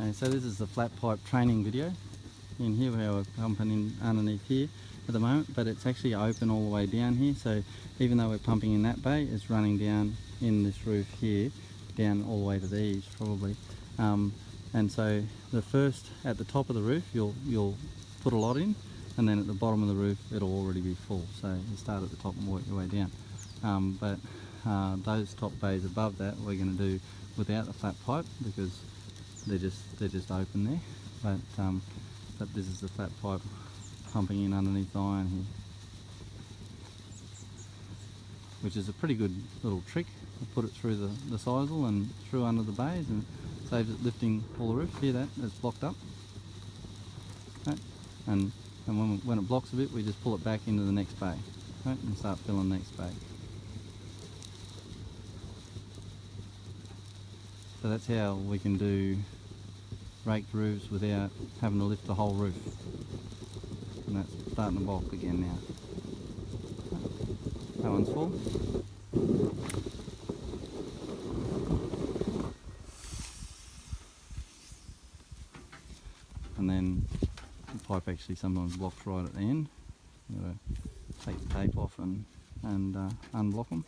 Okay, so this is the flat pipe training video. In here we're pumping in underneath here at the moment, but it's actually open all the way down here, so even though we're pumping in that bay, it's running down in this roof here, down all the way to the eaves probably. And so the first, at the top of the roof, you'll put a lot in, and then at the bottom of the roof it'll already be full, so you start at the top and work your way down. But those top bays above that we're going to do without the flat pipe because they're just open there. But this is the flat pipe pumping in underneath the iron here, which is a pretty good little trick. We'll put it through the sisal and through under the bays and saves it lifting all the roof. Hear that? It's blocked up. Right? And when it blocks a bit, we just pull it back into the next bay, right? And start filling the next bay. So that's how we can do raked roofs without having to lift the whole roof. And that's starting to bulk again now. That one's full. And then the pipe actually sometimes blocks right at the end. You've got to take the tape off and unblock them.